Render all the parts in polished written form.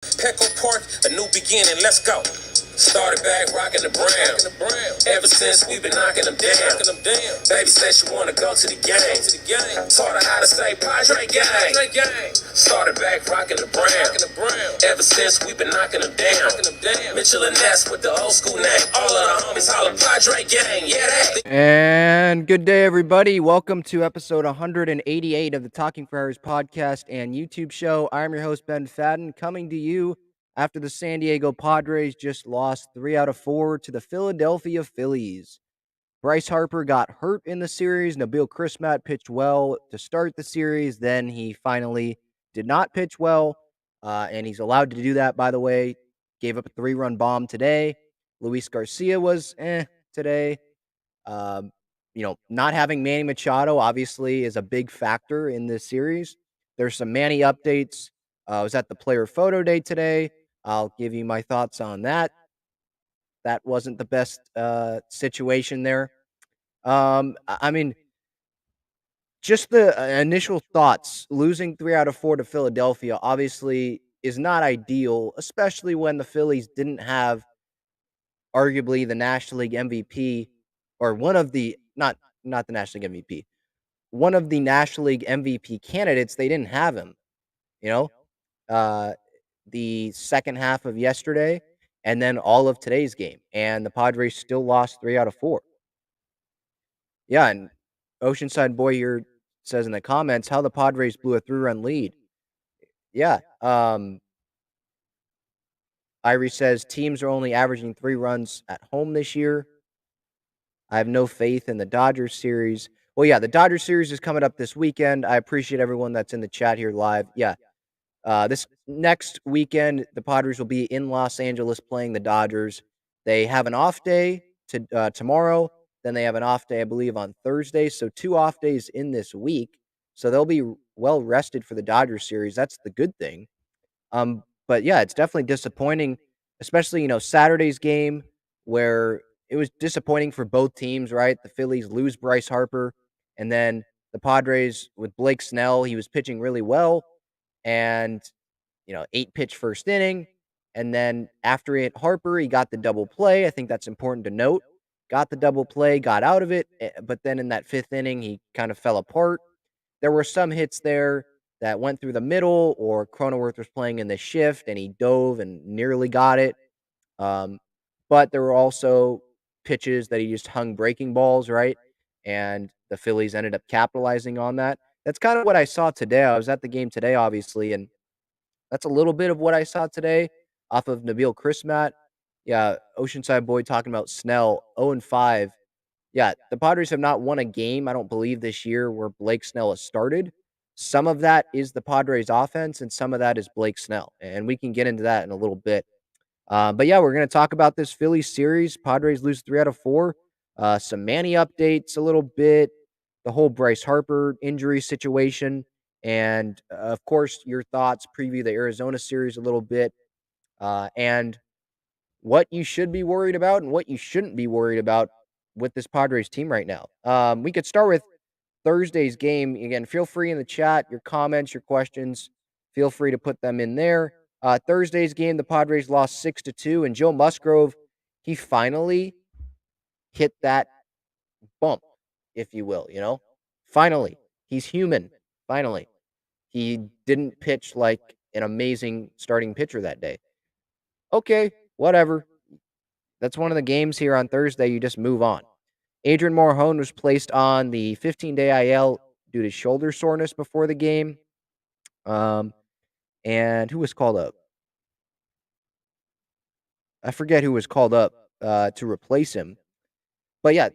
Petco Park, a new beginning, let's go. Started back rocking the brown. Ever since we've been knocking them down. Baby said she wanna go to the game. Taught her how to say Padre gang. Started back rocking the brown. Ever since we've been knocking them down. Mitchell and Ness with the old school name. All of the homies holler Padre gang. Yeah, that. And good day, everybody. Welcome to episode 188 of the Talking Friars podcast and YouTube show. I'm your host, Ben Fadden, coming to you after the San Diego Padres just lost 3 out of 4 to the Philadelphia Phillies. Bryce Harper got hurt in the series. Nabil Crismatt pitched well to start the series. Then he finally did not pitch well, and he's allowed to do that, by the way. Gave up a 3-run bomb today. Luis Garcia was today. Not having Manny Machado obviously is a big factor in this series. There's some Manny updates. I was at the player photo day today. I'll give you my thoughts on that. That wasn't the best situation there. Just the initial thoughts. Losing 3 out of 4 to Philadelphia obviously is not ideal, especially when the Phillies didn't have arguably the National League MVP, or one of the not the National League MVP, one of the National League MVP candidates. They didn't have him, you know, the second half of yesterday and then all of today's game, and the Padres still lost 3 out of 4. Yeah, and Oceanside Boy here says in the comments how the Padres blew a 3-run lead. Yeah, Irie says teams are only averaging 3 runs at home this year. I have no faith in the Dodgers series. Well, yeah, the Dodgers series is coming up this weekend. I appreciate everyone that's in the chat here live. Yeah, this next weekend, the Padres will be in Los Angeles playing the Dodgers. They have an off day tomorrow. Then they have an off day, I believe, on Thursday. So 2 off days in this week. So they'll be well rested for the Dodgers series. That's the good thing. But yeah, it's definitely disappointing, especially, Saturday's game where it was disappointing for both teams, right? The Phillies lose Bryce Harper, and then the Padres with Blake Snell, he was pitching really well, and 8-pitch first inning, and then after he hit Harper, he got the double play. I think that's important to note. Got the double play, got out of it, but then in that 5th inning, he kind of fell apart. There were some hits there that went through the middle, or Cronenworth was playing in the shift and he dove and nearly got it. But there were also pitches that he just hung breaking balls, right? And the Phillies ended up capitalizing on that. That's kind of what I saw today. I was at the game today, obviously, and that's a little bit of what I saw today off of Nabil Crismatt. Yeah, Oceanside Boy talking about Snell, 0-5. Yeah, the Padres have not won a game, I don't believe, this year where Blake Snell has started. Some of that is the Padres offense, and some of that is Blake Snell, and we can get into that in a little bit. But yeah, we're going to talk about this Phillies series. Padres lose 3 out of 4. Some Manny updates a little bit, the whole Bryce Harper injury situation, and of course, your thoughts, preview the Arizona series a little bit, and what you should be worried about and what you shouldn't be worried about with this Padres team right now. We could start with Thursday's game. Again, feel free in the chat, your comments, your questions, feel free to put them in there. Thursday's game, the Padres lost 6-2, and Joe Musgrove, he finally hit that bump, if you will, Finally. He's human. Finally. He didn't pitch like an amazing starting pitcher that day. Okay, whatever. That's one of the games here on Thursday. You just move on. Adrian Morejon was placed on the 15-day IL due to shoulder soreness before the game. And who was called up? I forget who was called up to replace him. But yeah,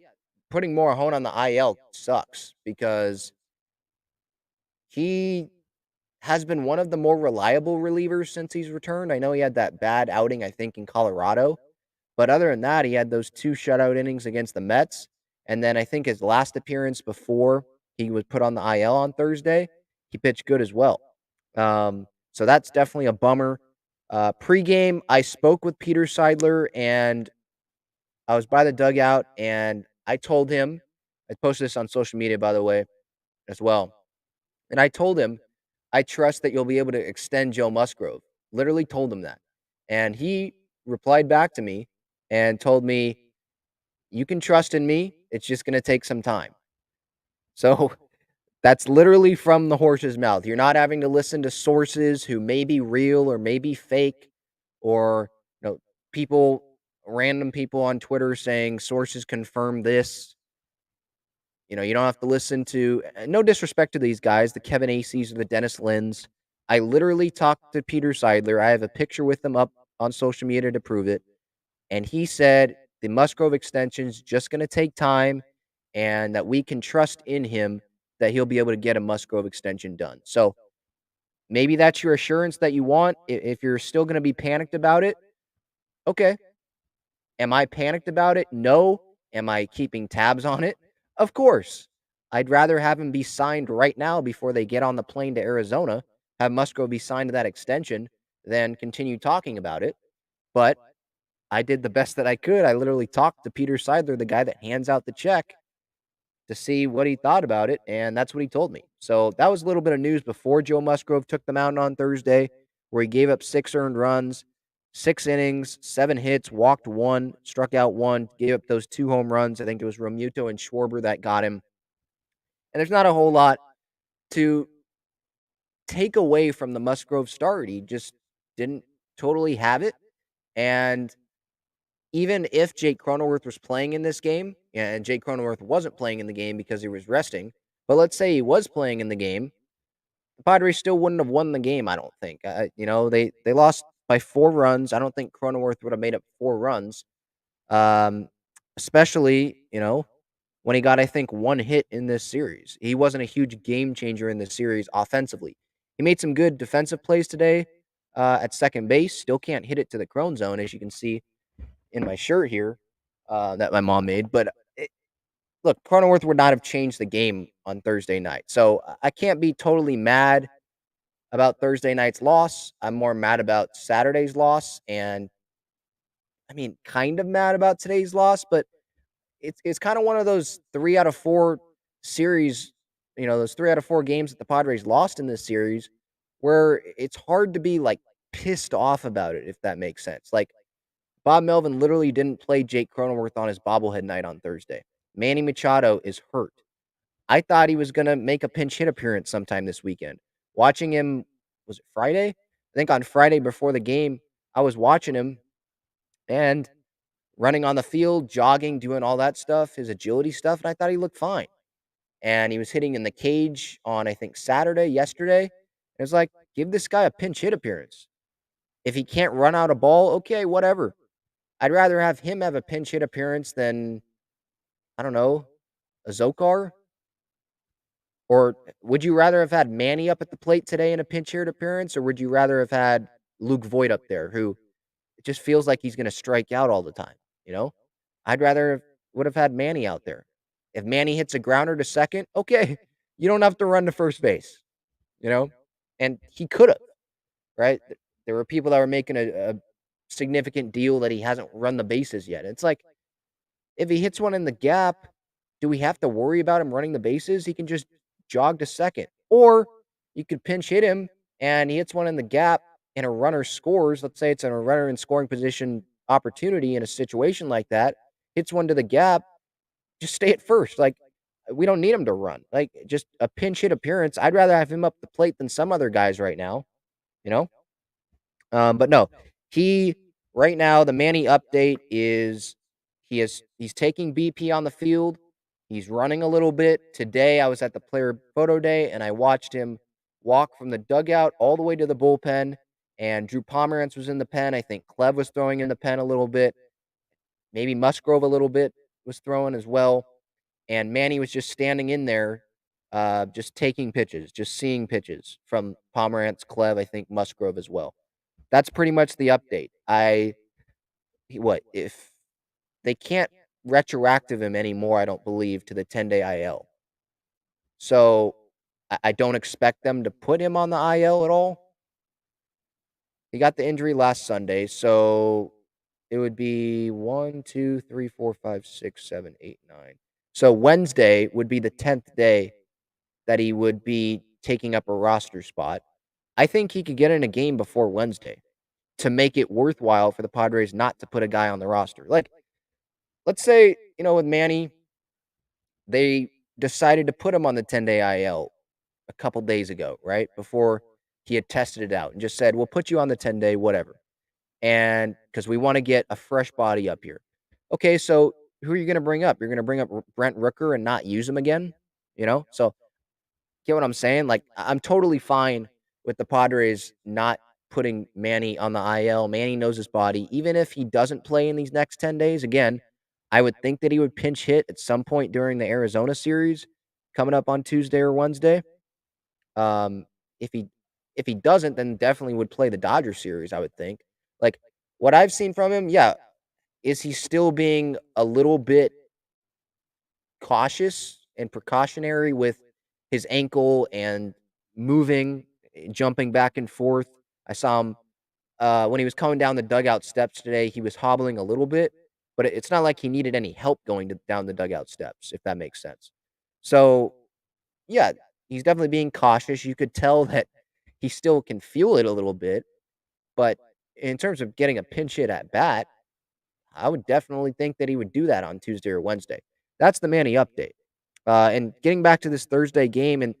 putting Morejon on the IL sucks because he has been one of the more reliable relievers since he's returned. I know he had that bad outing, I think, in Colorado. But other than that, he had those 2 shutout innings against the Mets. And then I think his last appearance before he was put on the IL on Thursday, he pitched good as well. So that's definitely a bummer. Pre-game, I spoke with Peter Seidler, and I was by the dugout, and I told him, I posted this on social media, by the way, as well. And I told him, I trust that you'll be able to extend Joe Musgrove. Literally told him that. And he replied back to me and told me, "You can trust in me. It's just going to take some time." So that's literally from the horse's mouth. You're not having to listen to sources who may be real or may be fake, or people, random people on Twitter saying sources confirm this. You don't have to listen to, no disrespect to these guys, the Kevin Aces or the Dennis Lins. I literally talked to Peter Seidler. I have a picture with him up on social media to prove it. And he said the Musgrove extension is just going to take time and that we can trust in him that he'll be able to get a Musgrove extension done. So maybe that's your assurance that you want. If you're still going to be panicked about it, okay. Am I panicked about it? No. Am I keeping tabs on it? Of course. I'd rather have him be signed right now before they get on the plane to Arizona, have Musgrove be signed to that extension, than continue talking about it. But I did the best that I could. I literally talked to Peter Seidler, the guy that hands out the check, to see what he thought about it, and that's what he told me. So that was a little bit of news before Joe Musgrove took the mound on Thursday, where he gave up 6 earned runs, 6 innings, 7 hits, walked 1, struck out 1, gave up those 2 home runs. I think it was Romuto and Schwarber that got him. And there's not a whole lot to take away from the Musgrove start. He just didn't totally have it. And even if Jake Cronenworth was playing in this game, and Jake Cronenworth wasn't playing in the game because he was resting, but let's say he was playing in the game, the Padres still wouldn't have won the game, I don't think. They lost by 4 runs. I don't think Cronenworth would have made up 4 runs, especially, when he got, I think, 1 hit in this series. He wasn't a huge game changer in this series offensively. He made some good defensive plays today at second base. Still can't hit it to the Crone zone, as you can see in my shirt here that my mom made. But look, Cronenworth would not have changed the game on Thursday night. So I can't be totally mad about Thursday night's loss. I'm more mad about Saturday's loss. And I mean, kind of mad about today's loss, but it's kind of one of those 3 out of 4 series, those 3 out of 4 games that the Padres lost in this series, where it's hard to be like pissed off about it, if that makes sense. Like, Bob Melvin literally didn't play Jake Cronenworth on his bobblehead night on Thursday. Manny Machado is hurt. I thought he was going to make a pinch hit appearance sometime this weekend. Watching him, was it Friday? I think on Friday before the game, I was watching him and running on the field, jogging, doing all that stuff, his agility stuff, and I thought he looked fine. And he was hitting in the cage on, I think, yesterday. And it was like, give this guy a pinch hit appearance. If he can't run out a ball, okay, whatever. I'd rather have him have a pinch hit appearance than, I don't know, a Zokar. Or would you rather have had Manny up at the plate today in a pinch hit appearance, or would you rather have had Luke Voigt up there, who it just feels like he's going to strike out all the time, I'd rather would have had Manny out there. If Manny hits a grounder to second, okay, you don't have to run to first base, and he could have, right? There were people that were making a significant deal that he hasn't run the bases yet. It's like, if he hits one in the gap, do we have to worry about him running the bases? He can just jog to second. Or you could pinch hit him and he hits one in the gap and a runner scores. Let's say it's a runner in scoring position opportunity in a situation like that, hits one to the gap, just stay at first. Like, we don't need him to run. Like, just a pinch hit appearance. I'd rather have him up the plate than some other guys right now, you know? But no, right now, the Manny update is he's taking BP on the field. He's running a little bit. Today, I was at the player photo day, and I watched him walk from the dugout all the way to the bullpen, and Drew Pomerantz was in the pen. I think Clev was throwing in the pen a little bit. Maybe Musgrove a little bit was throwing as well. And Manny was just standing in there, just taking pitches, just seeing pitches from Pomerantz, Clev, I think Musgrove as well. That's pretty much the update. If they can't retroactive him anymore, I don't believe, to the 10-day IL. So I don't expect them to put him on the IL at all. He got the injury last Sunday, so it would be 1, 2, 3, 4, 5, 6, 7, 8, 9. So Wednesday would be the 10th day that he would be taking up a roster spot. I think he could get in a game before Wednesday. to make it worthwhile for the Padres not to put a guy on the roster. Like, let's say, with Manny, they decided to put him on the 10-day IL a couple days ago, right? Before he had tested it out and just said, we'll put you on the 10-day, whatever. And because we want to get a fresh body up here. Okay, so who are you going to bring up? You're going to bring up Brent Rooker and not use him again? So get what I'm saying? Like, I'm totally fine with the Padres not putting Manny on the IL. Manny knows his body. Even if he doesn't play in these next 10 days, again, I would think that he would pinch hit at some point during the Arizona series coming up on Tuesday or Wednesday. Um, if he doesn't, then definitely would play the Dodgers series, I would think. Like, what I've seen from him, yeah, is he still being a little bit cautious and precautionary with his ankle and moving, jumping back and forth. I saw him when he was coming down the dugout steps today. He was hobbling a little bit, but it's not like he needed any help going down the dugout steps, if that makes sense. So, yeah, he's definitely being cautious. You could tell that he still can feel it a little bit, but in terms of getting a pinch hit at bat, I would definitely think that he would do that on Tuesday or Wednesday. That's the Manny update. And getting back to this Thursday game, and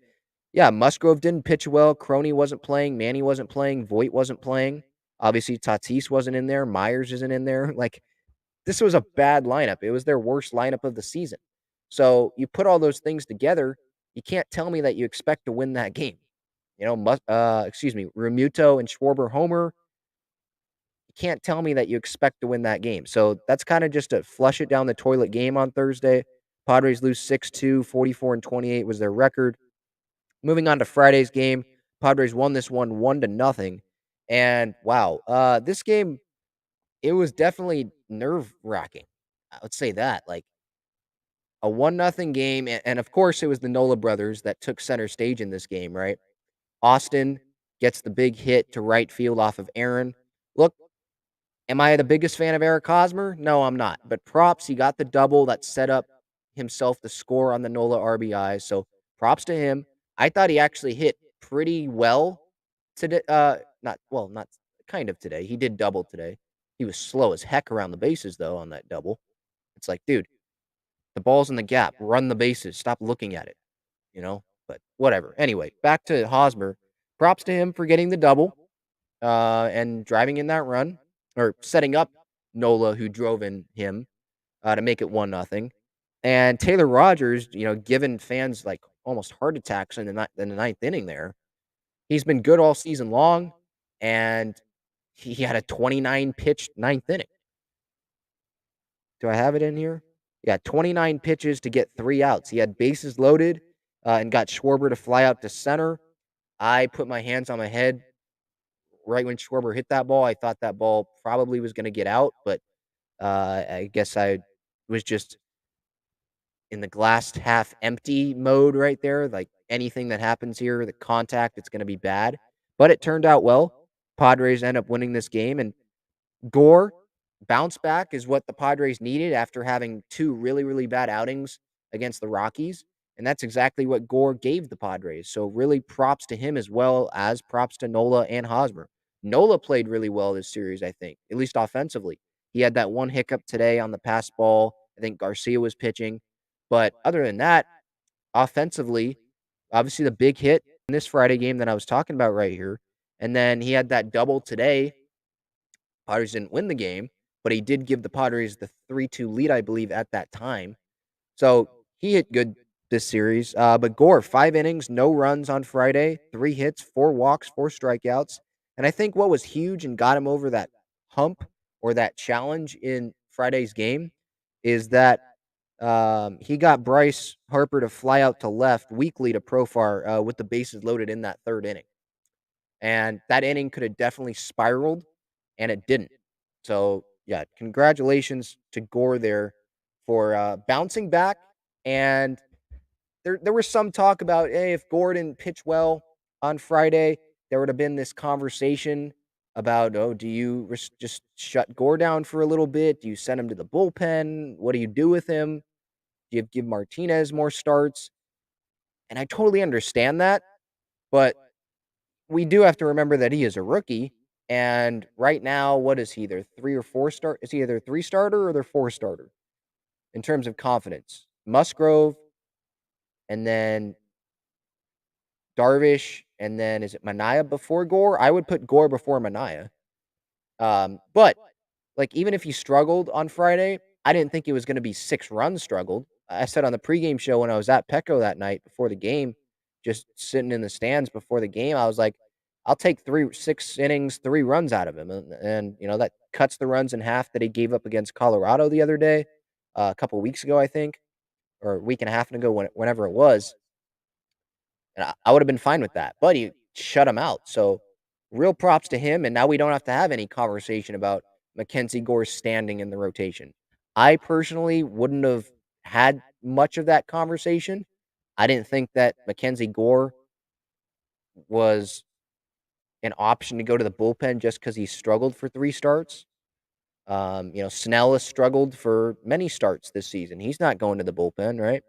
yeah, Musgrove didn't pitch well. Croney wasn't playing. Manny wasn't playing. Voit wasn't playing. Obviously, Tatis wasn't in there. Myers isn't in there. Like, this was a bad lineup. It was their worst lineup of the season. So you put all those things together, you can't tell me that you expect to win that game. Remuto and Schwarber homer. You can't tell me that you expect to win that game. So that's kind of just a flush it down the toilet game on Thursday. Padres lose 6-2, 44-28 was their record. Moving on to Friday's game, Padres won this one 1-0. And wow, this game, it was definitely nerve-wracking. I would say that. Like, a 1-0 game, and of course it was the Nola brothers that took center stage in this game, right? Austin gets the big hit to right field off of Aaron. Look, am I the biggest fan of Eric Hosmer? No, I'm not. But props, he got the double that set up himself to score on the Nola RBI. So props to him. I thought he actually hit pretty well today. Not kind of today. He did double today. He was slow as heck around the bases though on that double. It's like, dude, the ball's in the gap. Run the bases. Stop looking at it. But whatever. Anyway, back to Hosmer. Props to him for getting the double and driving in that run, or setting up Nola, who drove in him to make it 1-0. And Taylor Rogers, giving fans like almost heart attacks in the ninth inning there. He's been good all season long, and he had a 29 pitch ninth inning. Do I have it in here? Yeah, 29 pitches to get 3 outs. He had bases loaded and got Schwarber to fly out to center. I put my hands on my head right when Schwarber hit that ball. I thought that ball probably was going to get out, but I guess I was just in the glass half empty mode right there. Like, anything that happens here, the contact, it's going to be bad. But it turned out well. Padres end up winning this game, and Gore bounce back is what the Padres needed after having 2 really, really bad outings against the Rockies. And that's exactly what Gore gave the Padres. So really props to him, as well as props to Nola and Hosmer. Nola played really well this series, I think, at least offensively. He had that one hiccup today on the pass ball. I think Garcia was pitching. But other than that, offensively, obviously the big hit in this Friday game that I was talking about right here. And then he had that double today. Padres didn't win the game, but he did give the Padres the 3-2 lead, I believe, at that time. So he hit good this series. But Gore, 5 innings, no runs on Friday, 3 hits, 4 walks, 4 strikeouts. And I think what was huge and got him over that hump or that challenge in Friday's game is that he got Bryce Harper to fly out to left weakly to Profar with the bases loaded in that 3rd inning. And that inning could have definitely spiraled, and it didn't. So, yeah, congratulations to Gore there for bouncing back. And there was some talk about, hey, if Gore didn't pitch well on Friday, there would have been this conversation about, oh, do you just shut Gore down for a little bit? Do you send him to the bullpen? What do you do with him? Do you give Martinez more starts? And I totally understand that, but we do have to remember that he is a rookie. And right now, what is he? Either 3 or 4 start? Is he either 3 starter or their 4 starter in terms of confidence? Musgrove, and then Darvish, and then is it Mania before Gore? I would put Gore before Mania. But like even if he struggled on Friday, I didn't think it was going to be 6 runs struggled. I said on the pregame show when I was at Petco that night before the game, just sitting in the stands before the game, I was like, I'll take 6 innings, 3 runs out of him, and that cuts the runs in half that he gave up against Colorado the other day, a couple weeks ago, I think, or a week and a half ago, whenever it was. And I would have been fine with that, but he shut him out. So real props to him. And now we don't have to have any conversation about Mackenzie Gore's standing in the rotation. I personally wouldn't have had much of that conversation. I didn't think that Mackenzie Gore was an option to go to the bullpen just because he struggled for 3 starts. Snell has struggled for many starts this season. He's not going to the bullpen, right?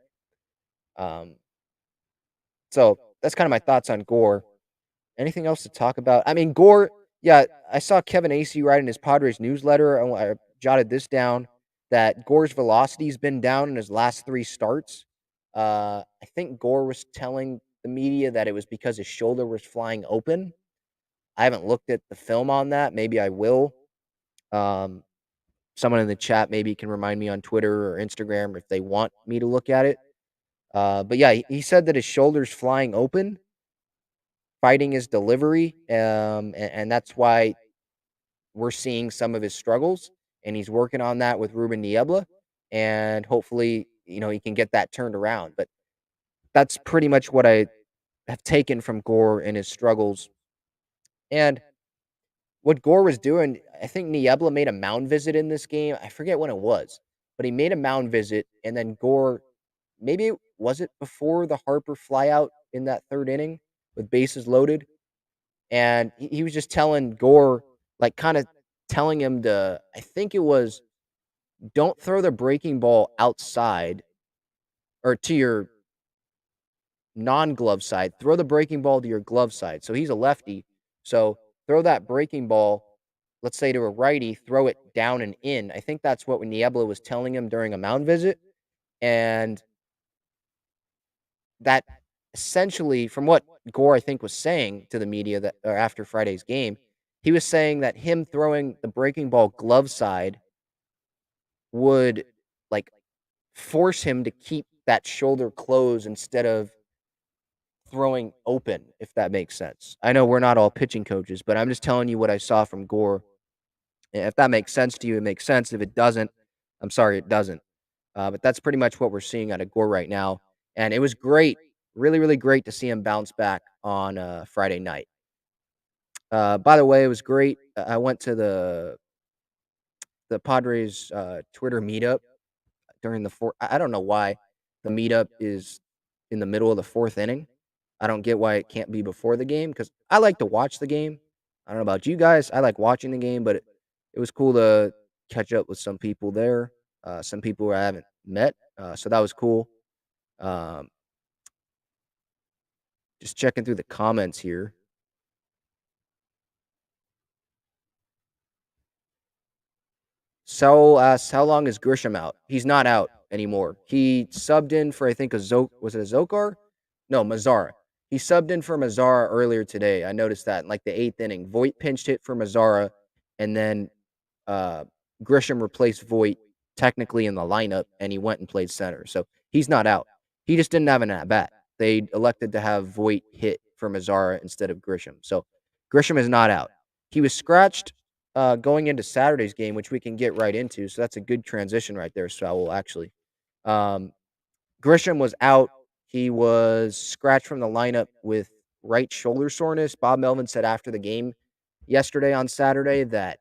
So that's kind of my thoughts on Gore. Anything else to talk about? I mean, Gore, yeah, I saw Kevin Acee write in his Padres newsletter. I jotted this down that Gore's velocity's been down in his last 3 starts. I think Gore was telling the media that it was because his shoulder was flying open. I haven't looked at the film on that. Maybe I will. Someone in the chat maybe can remind me on Twitter or Instagram if they want me to look at it. But yeah, he said that his shoulder's flying open, fighting his delivery, and that's why we're seeing some of his struggles, and he's working on that with Ruben Niebla, and hopefully, he can get that turned around. But that's pretty much what I have taken from Gore and his struggles. And what Gore was doing, I think Niebla made a mound visit in this game. I forget when it was, but he made a mound visit, and then Gore, maybe was it before the Harper flyout in that 3rd inning with bases loaded? And he was just telling Gore, like, kind of telling him to, I think it was, don't throw the breaking ball outside or to your non-glove side. Throw the breaking ball to your glove side. So he's a lefty. So throw that breaking ball, let's say to a righty, throw it down and in. I think that's what Niebla was telling him during a mound visit. And that essentially, from what Gore, I think, was saying to the media that or after Friday's game, he was saying that him throwing the breaking ball glove side would like force him to keep that shoulder closed instead of throwing open, if that makes sense. I know we're not all pitching coaches, but I'm just telling you what I saw from Gore. If that makes sense to you, it makes sense. If it doesn't, I'm sorry, it doesn't. But that's pretty much what we're seeing out of Gore right now. And it was great, really, really great to see him bounce back on Friday night. By the way, it was great. I went to the Padres Twitter meetup during the fourth. I don't know why the meetup is in the middle of the 4th inning. I don't get why it can't be before the game because I like to watch the game. I don't know about you guys. I like watching the game, but it was cool to catch up with some people there, some people I haven't met. So that was cool. Um, just checking through the comments here. So asks, how long is Grisham out? He's not out anymore. He subbed in for, I think, was it a Zokar? No, Mazzara. He subbed in for Mazzara earlier today. I noticed that in like the 8th inning. Voit pinched hit for Mazzara, and then Grisham replaced Voit technically in the lineup, and he went and played center. So he's not out. He just didn't have an at-bat. They elected to have Voit hit for Mazzara instead of Grisham. So Grisham is not out. He was scratched going into Saturday's game, which we can get right into. So that's a good transition right there, Saul, actually. Grisham was out. He was scratched from the lineup with right shoulder soreness. Bob Melvin said after the game yesterday on Saturday that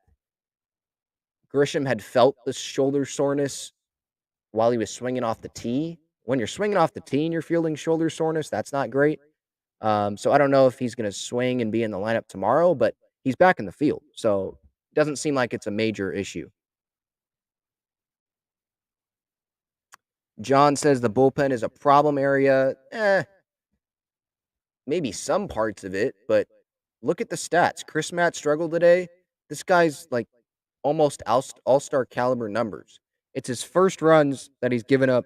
Grisham had felt the shoulder soreness while he was swinging off the tee. When you're swinging off the tee and you're feeling shoulder soreness, that's not great. So I don't know if he's going to swing and be in the lineup tomorrow, but he's back in the field. So it doesn't seem like it's a major issue. John says the bullpen is a problem area. Maybe some parts of it, but look at the stats. Chris Matt struggled today. This guy's like almost all-star caliber numbers. It's his first runs that he's given up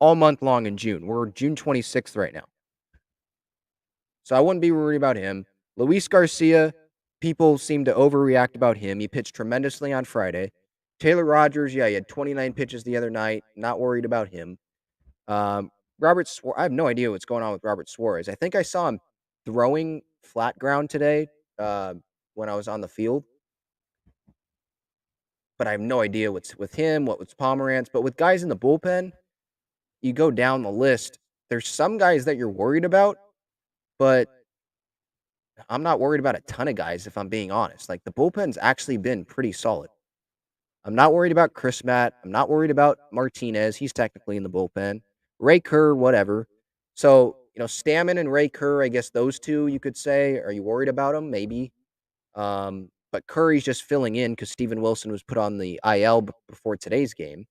all month long in June. We're June 26th right now. So I wouldn't be worried about him. Luis Garcia, people seem to overreact about him. He pitched tremendously on Friday. Taylor Rogers, yeah, he had 29 pitches the other night. Not worried about him. Um, Robert Suarez, I have no idea what's going on with Robert Suarez. I think I saw him throwing flat ground today when I was on the field. But I have no idea what's with him, what with Pomerantz. But with guys in the bullpen, you go down the list. There's some guys that you're worried about, but I'm not worried about a ton of guys, if I'm being honest. Like, the bullpen's actually been pretty solid. I'm not worried about Chris Matt. I'm not worried about Martinez. He's technically in the bullpen. Ray Kerr, whatever. So, Stammen and Ray Kerr, I guess those two you could say. Are you worried about them? Maybe. But Curry's just filling in because Steven Wilson was put on the IL before today's game.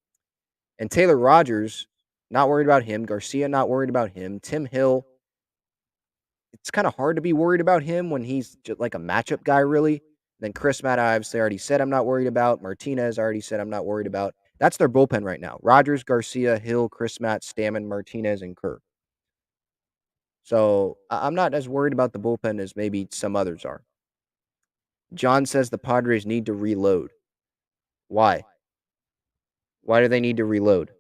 And Taylor Rogers, not worried about him. Garcia, not worried about him. Tim Hill, it's kind of hard to be worried about him when he's just like a matchup guy, really. Then Chris Matt, I obviously already said I'm not worried about. Martinez, already said I'm not worried about. That's their bullpen right now. Rogers, Garcia, Hill, Chris Matt, Stammen, Martinez, and Kerr. So I'm not as worried about the bullpen as maybe some others are. John says the Padres need to reload. Why? Why do they need to reload?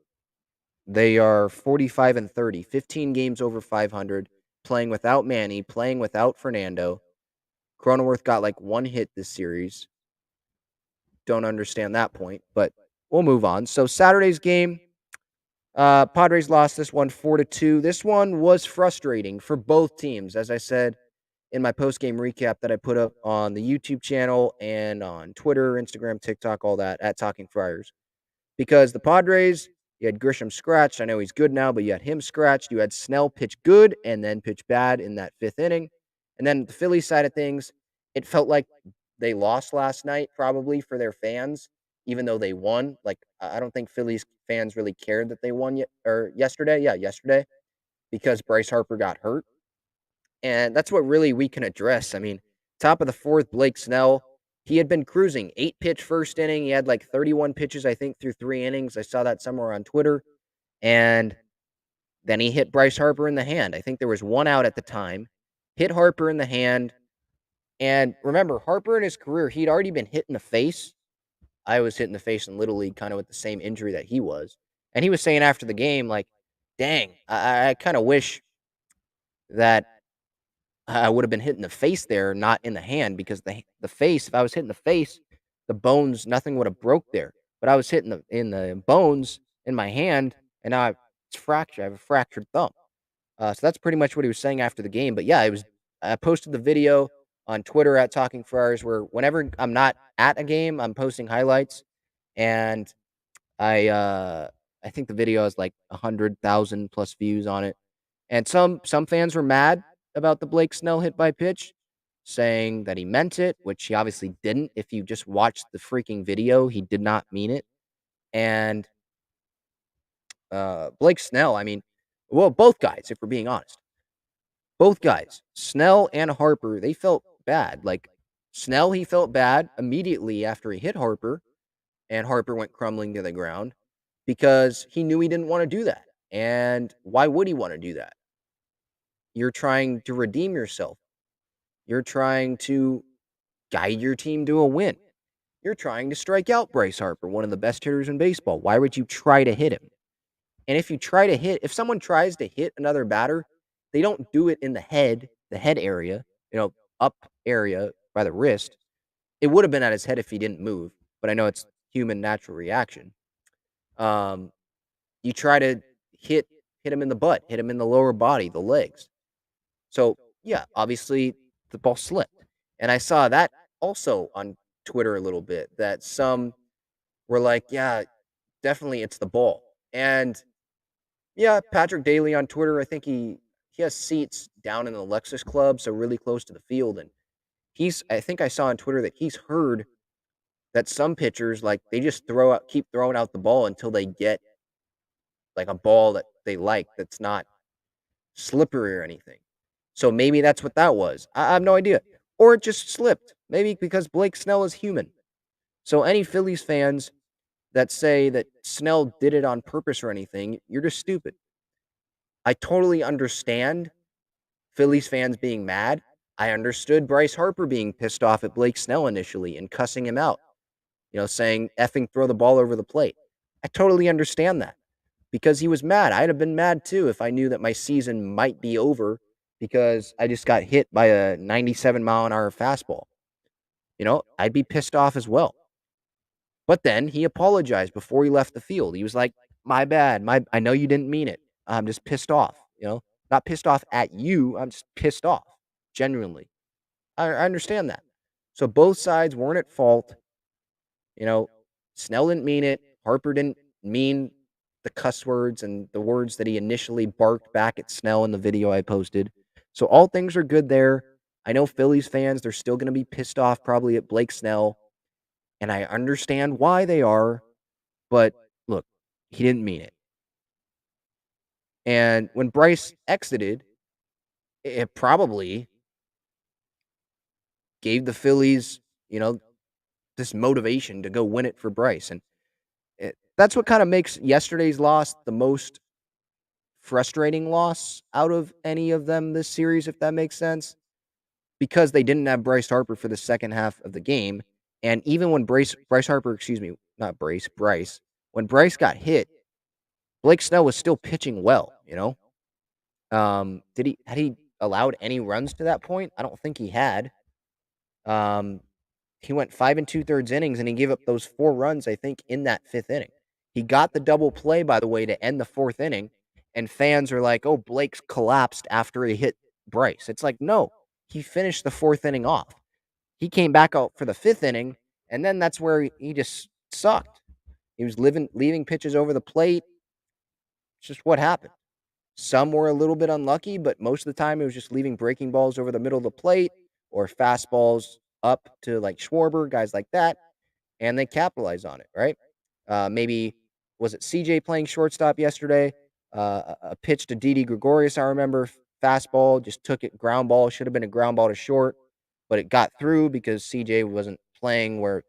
They are 45 and 30, 15 games over 500, playing without Manny, playing without Fernando. Cronenworth got like one hit this series. Don't understand that point, but we'll move on. So Saturday's game, Padres lost this one 4-2. This one was frustrating for both teams, as I said in my post-game recap that I put up on the YouTube channel and on Twitter, Instagram, TikTok, all that, at Talking Friars. Because the Padres, you had Grisham scratched. I know he's good now, but you had him scratched. You had Snell pitch good and then pitch bad in that fifth inning. And then the Phillies side of things, it felt like they lost last night probably for their fans, even though they won. Like, I don't think Phillies fans really cared that they won yesterday. Yeah, yesterday, because Bryce Harper got hurt. And that's what really we can address. I mean, top of the fourth, Blake Snell, he had been cruising. 8-pitch first inning. He had like 31 pitches, I think, through 3 innings. I saw that somewhere on Twitter. And then he hit Bryce Harper in the hand. I think there was 1 out at the time. Hit Harper in the hand. And remember, Harper in his career, he'd already been hit in the face. I was hit in the face in Little League kind of with the same injury that he was. And he was saying after the game, like, dang, I kind of wish that I would have been hit in the face there, not in the hand, because the face, if I was hit in the face, the bones, nothing would have broke there. But I was hit in the bones in my hand, and now it's fractured. I have a fractured thumb. So that's pretty much what he was saying after the game. But yeah, I posted the video on Twitter at Talking Friars, where whenever I'm not at a game, I'm posting highlights, and I think the video has like 100,000 plus views on it. And some fans were mad about the Blake Snell hit by pitch, saying that he meant it, which he obviously didn't. If you just watch the freaking video, he did not mean it. And Blake Snell, I mean, well, both guys, if we're being honest. Both guys, Snell and Harper, they felt bad. Like, Snell, he felt bad immediately after he hit Harper, and Harper went crumbling to the ground because he knew he didn't want to do that. And why would he want to do that? You're trying to redeem yourself. You're trying to guide your team to a win. You're trying to strike out Bryce Harper, one of the best hitters in baseball. Why would you try to hit him? And if someone tries to hit another batter, they don't do it in the head area, up area by the wrist. It would have been at his head if he didn't move, but I know it's human natural reaction. You try to hit him in the butt, hit him in the lower body, the legs. So, yeah, obviously the ball slipped. And I saw that also on Twitter a little bit, that some were like, yeah, definitely it's the ball. And yeah, Patrick Daly on Twitter, I think he has seats down in the Lexus Club, so really close to the field. And I think I saw on Twitter that he's heard that some pitchers, like, they just keep throwing out the ball until they get like a ball that they like that's not slippery or anything. So maybe that's what that was. I have no idea. Or it just slipped. Maybe because Blake Snell is human. So any Phillies fans that say that Snell did it on purpose or anything, you're just stupid. I totally understand Phillies fans being mad. I understood Bryce Harper being pissed off at Blake Snell initially and cussing him out, saying effing throw the ball over the plate. I totally understand that because he was mad. I'd have been mad too if I knew that my season might be over because I just got hit by a 97-mile-an-hour fastball. I'd be pissed off as well. But then he apologized before he left the field. He was like, "My bad. I know you didn't mean it. I'm just pissed off, Not pissed off at you. I'm just pissed off, genuinely." I understand that. So both sides weren't at fault. You know, Snell didn't mean it. Harper didn't mean the cuss words and the words that he initially barked back at Snell in the video I posted. So all things are good there. I know Phillies fans, they're still going to be pissed off probably at Blake Snell, and I understand why they are, but look, he didn't mean it. And when Bryce exited, it probably gave the Phillies, this motivation to go win it for Bryce. And that's what kind of makes yesterday's loss the most frustrating loss out of any of them this series, if that makes sense, because they didn't have Bryce Harper for the second half of the game. And even when Bryce Harper, excuse me, not Bryce, when Bryce got hit, Blake Snell was still pitching well. Had he allowed any runs to that point? I don't think he had. Um, he went 5 2/3 innings and he gave up those 4 runs, I think, in that 5th inning. He got the double play, by the way, to end the 4th inning. And fans are like, "Oh, Blake's collapsed after he hit Bryce." It's like, no, he finished the 4th inning off. He came back out for the 5th inning, and then that's where he just sucked. He was leaving pitches over the plate. It's just what happened. Some were a little bit unlucky, but most of the time it was just leaving breaking balls over the middle of the plate or fastballs up to like Schwarber, guys like that, and they capitalize on it, right? Maybe was it CJ playing shortstop yesterday? A pitch to Didi Gregorius, I remember, fastball, just took it, ground ball, should have been a ground ball to short, but it got through because CJ wasn't playing where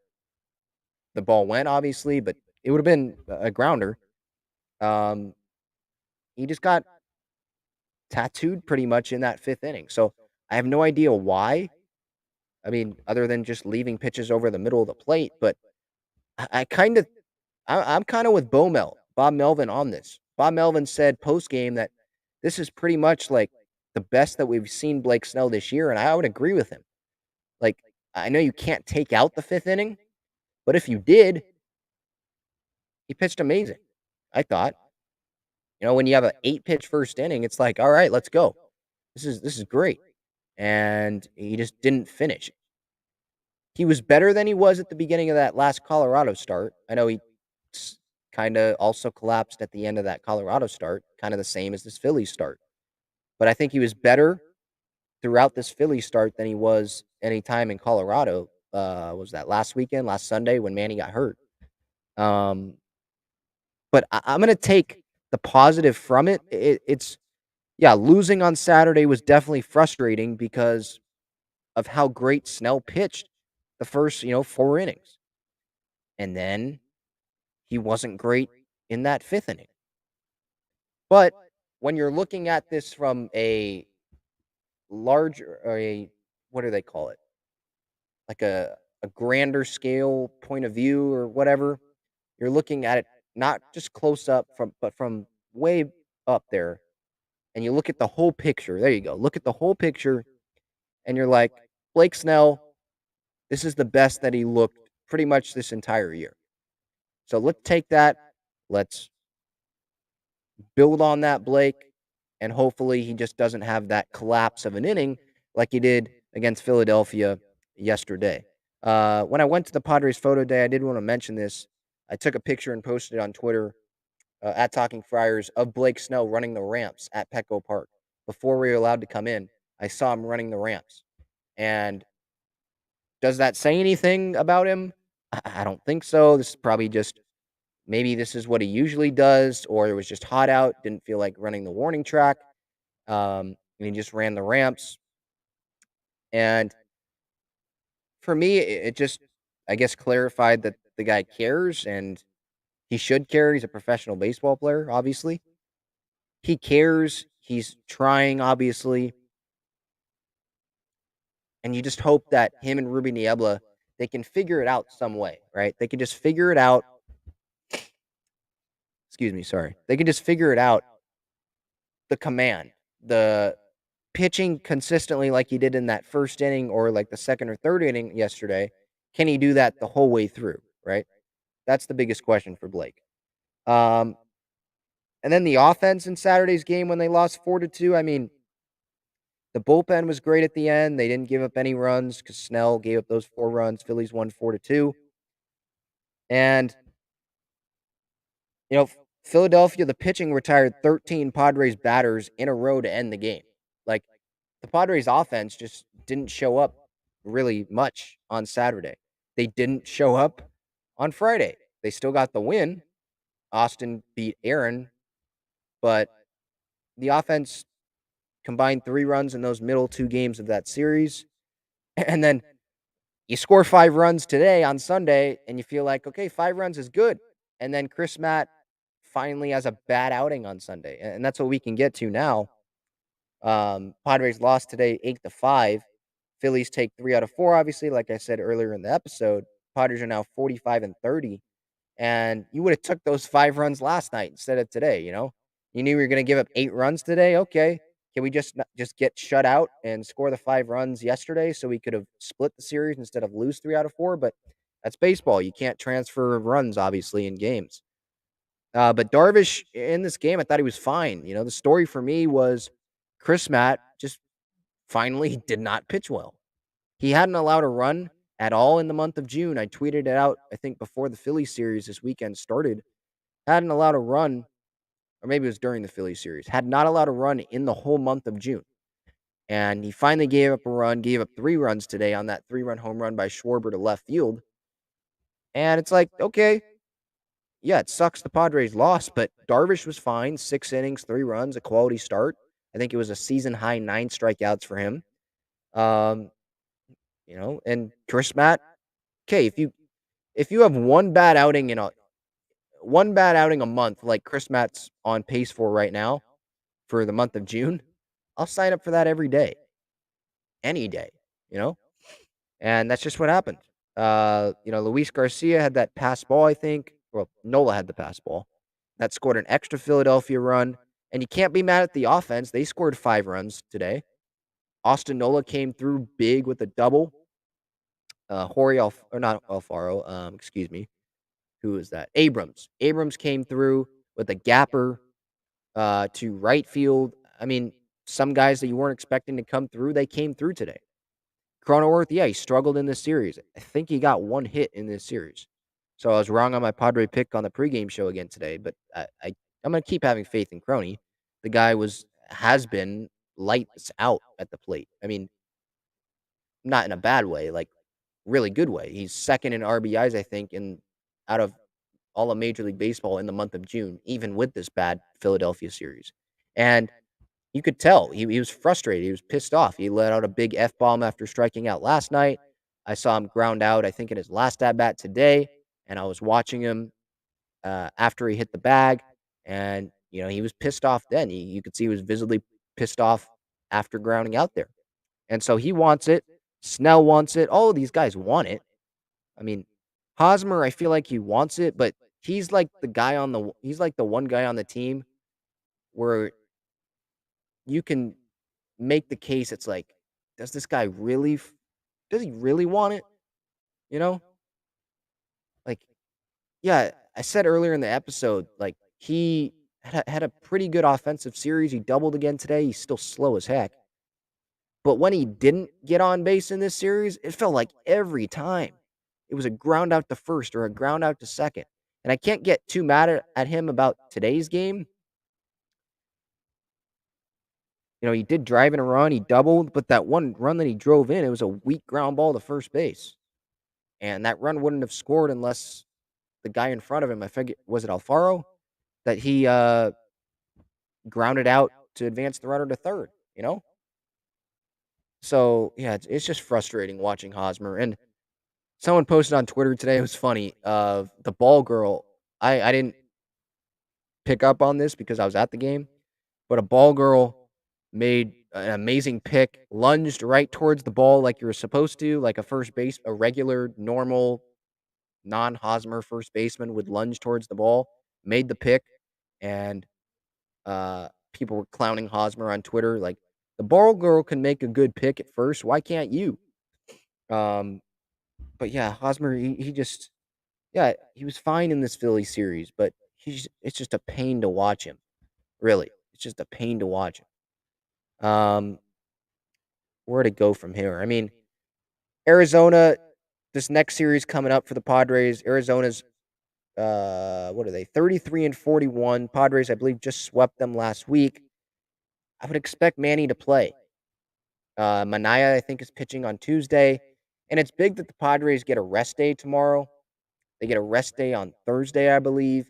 the ball went, obviously, but it would have been a grounder. He just got tattooed pretty much in that 5th inning. So I have no idea why. I mean, other than just leaving pitches over the middle of the plate, but I kind of, I'm kind of with Bob Melvin on this. Bob Melvin said post game that this is pretty much like the best that we've seen Blake Snell this year, and I would agree with him. Like, I know you can't take out the 5th inning, but if you did, he pitched amazing. I thought. When you have an 8-pitch first inning, it's like, all right, let's go. This is great. And he just didn't finish. He was better than he was at the beginning of that last Colorado start. I know he kind of also collapsed at the end of that Colorado start, kind of the same as this Phillies start. But I think he was better throughout this Phillies start than he was any time in Colorado. Was that last Sunday when Manny got hurt? But I'm going to take the positive from it. It's losing on Saturday was definitely frustrating because of how great Snell pitched the first, 4 innings. And then he wasn't great in that 5th inning. But when you're looking at this from a larger, or what do they call it? Like a grander scale point of view or whatever, you're looking at it not just close up but from way up there. And you look at the whole picture. There you go. Look at the whole picture. And you're like, Blake Snell, this is the best that he looked pretty much this entire year. So let's take that. Let's build on that, Blake. And hopefully he just doesn't have that collapse of an inning like he did against Philadelphia yesterday. When I went to the Padres photo day, I did want to mention this. I took a picture and posted it on Twitter at Talking Friars of Blake Snell running the ramps at Petco Park. Before we were allowed to come in, I saw him running the ramps. And does that say anything about him? I don't think so. This is probably just, maybe this is what he usually does, or it was just hot out, didn't feel like running the warning track. And he just ran the ramps. And for me, it just, I guess, clarified that the guy cares and he should care. He's a professional baseball player, obviously. He cares. He's trying, obviously. And you just hope that him and Ruby Niebla, they can figure it out some way, right? They can just figure it out. Excuse me, sorry. They can just figure it out. The command, the pitching consistently like he did in that first inning or like the second or third inning yesterday. Can he do that the whole way through, right? That's the biggest question for Blake. Um, and then the offense in Saturday's game when they lost 4-2. I mean, the bullpen was great at the end. They didn't give up any runs because Snell gave up those 4 runs. Phillies won 4-2. And, you know, Philadelphia, the pitching retired 13 Padres batters in a row to end the game. Like, the Padres offense just didn't show up really much on Saturday. They didn't show up on Friday. They still got the win. Austin beat Aaron, but the offense combined 3 runs in those middle 2 games of that series. And then you score 5 runs today on Sunday, and you feel like, okay, 5 runs is good. And then Chris Matt finally has a bad outing on Sunday. And that's what we can get to now. Padres lost today 8-5. Phillies take 3 out of 4, obviously, like I said earlier in the episode. Padres are now 45-30. And you would have took those 5 runs last night instead of today, you know? You knew you were going to give up 8 runs today? Okay. Can we just get shut out and score the 5 runs yesterday so we could have split the series instead of lose 3 out of 4? But that's baseball. You can't transfer runs, obviously, in games. But Darvish, in this game, I thought he was fine. You know, the story for me was Chris Matt just finally did not pitch well. He hadn't allowed a run at all in the month of June. I tweeted it out, I think, before the Phillies series this weekend started. Hadn't allowed a run, or maybe it was during the Phillies series, had not allowed a run in the whole month of June. And he finally gave up a run, gave up 3 runs today on that 3-run home run by Schwarber to left field. And it's like, okay, yeah, it sucks the Padres lost, but Darvish was fine. 6 innings, 3 runs, a quality start. I think it was a season high 9 strikeouts for him. Um, you know, and Chris Matt, okay, if you have one bad outing a month like Chris Matt's on pace for right now for the month of June, I'll sign up for that every day. Any day, you know? And that's just what happened. Luis Garcia had that pass ball, I think. Well, Nola had the pass ball. That scored an extra Philadelphia run. And you can't be mad at the offense. They scored 5 runs today. Austin Nola came through big with a double. Not Alfaro, excuse me. Who is that? Abrams. Abrams came through with a gapper to right field. I mean, some guys that you weren't expecting to come through, they came through today. Cronenworth, yeah, he struggled in this series. I think he got 1 hit in this series. So I was wrong on my Padre pick on the pregame show again today, but I'm going to keep having faith in Croney. The guy has been lights out at the plate. I mean, not in a bad way, like really good way. He's second in RBIs, I think, out of all of Major League Baseball in the month of June, even with this bad Philadelphia series. And you could tell he was frustrated. He was pissed off. He let out a big F-bomb after striking out last night. I saw him ground out, I think, in his last at-bat today, and I was watching him after he hit the bag, and, you know, he was pissed off then. You could see he was visibly pissed off after grounding out there. And so he wants it. Snell wants it. All of these guys want it. I mean, Hosmer, I feel like he wants it, but he's like the one guy on the team where you can make the case. It's like, does this guy does he really want it? You know? Like, yeah, I said earlier in the episode, like, he had a pretty good offensive series. He doubled again today. He's still slow as heck. But when he didn't get on base in this series, it felt like every time it was a ground out to first or a ground out to second. And I can't get too mad at him about today's game. You know, he did drive in a run, he doubled, but that one run that he drove in, it was a weak ground ball to first base. And that run wouldn't have scored unless the guy in front of him, I forget, was it Alfaro, that he grounded out to advance the runner to third, you know? So, yeah, it's just frustrating watching Hosmer. And Someone posted on Twitter today, it was funny, of the ball girl. I didn't pick up on this because I was at the game, but a ball girl made an amazing pick, lunged right towards the ball like you were supposed to, like a regular, normal, non-Hosmer first baseman would lunge towards the ball, made the pick, and people were clowning Hosmer on Twitter, like, the ball girl can make a good pick at first. Why can't you? Um, but yeah, Hosmer, he just, yeah, he was fine in this Philly series, but it's just a pain to watch him. Really, it's just a pain to watch him. Where to go from here? I mean, Arizona, this next series coming up for the Padres. Arizona's what are they? 33-41. Padres, I believe, just swept them last week. I would expect Manny to play. Manaya, I think, is pitching on Tuesday. And it's big that the Padres get a rest day tomorrow. They get a rest day on Thursday, I believe.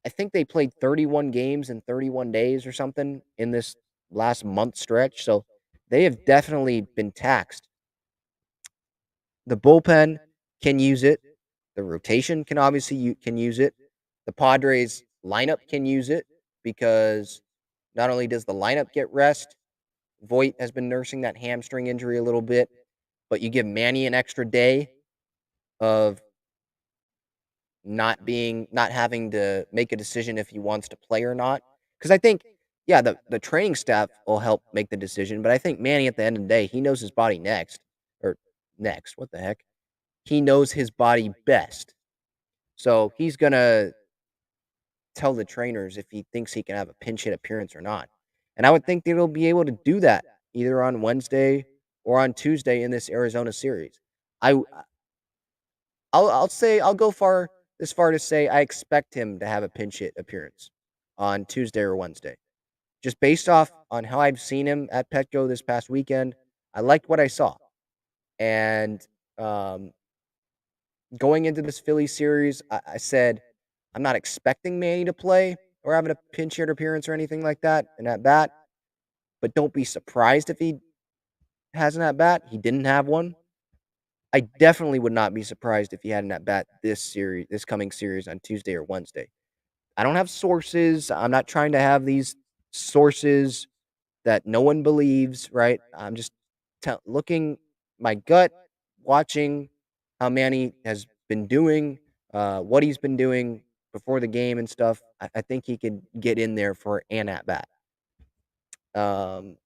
I think they played 31 games in 31 days or something in this last month stretch. So they have definitely been taxed. The bullpen can use it. The rotation can obviously can use it. The Padres lineup can use it because not only does the lineup get rest, Voit has been nursing that hamstring injury a little bit, but you give Manny an extra day of not having to make a decision if he wants to play or not. Because I think, yeah, the training staff will help make the decision, but I think Manny at the end of the day, he knows his body next. What the heck? He knows his body best. So he's gonna tell the trainers if he thinks he can have a pinch hit appearance or not. And I would think that he'll be able to do that either on Wednesday or on Tuesday in this Arizona series. I I'll go as far to say I expect him to have a pinch hit appearance on Tuesday or Wednesday. Just based off on how I've seen him at Petco this past weekend, I liked what I saw. And um, going into this Philly series, I said I'm not expecting Manny to play or having a pinch hit appearance or anything like that in at bat, but don't be surprised if he has an at bat. He didn't have one. I definitely would not be surprised if he had an at bat this coming series on Tuesday or Wednesday. I don't have sources. I'm not trying to have these sources that no one believes, right? I'm just looking my gut, watching how Manny has been doing, what he's been doing before the game and stuff. I think he could get in there for an at bat. Um,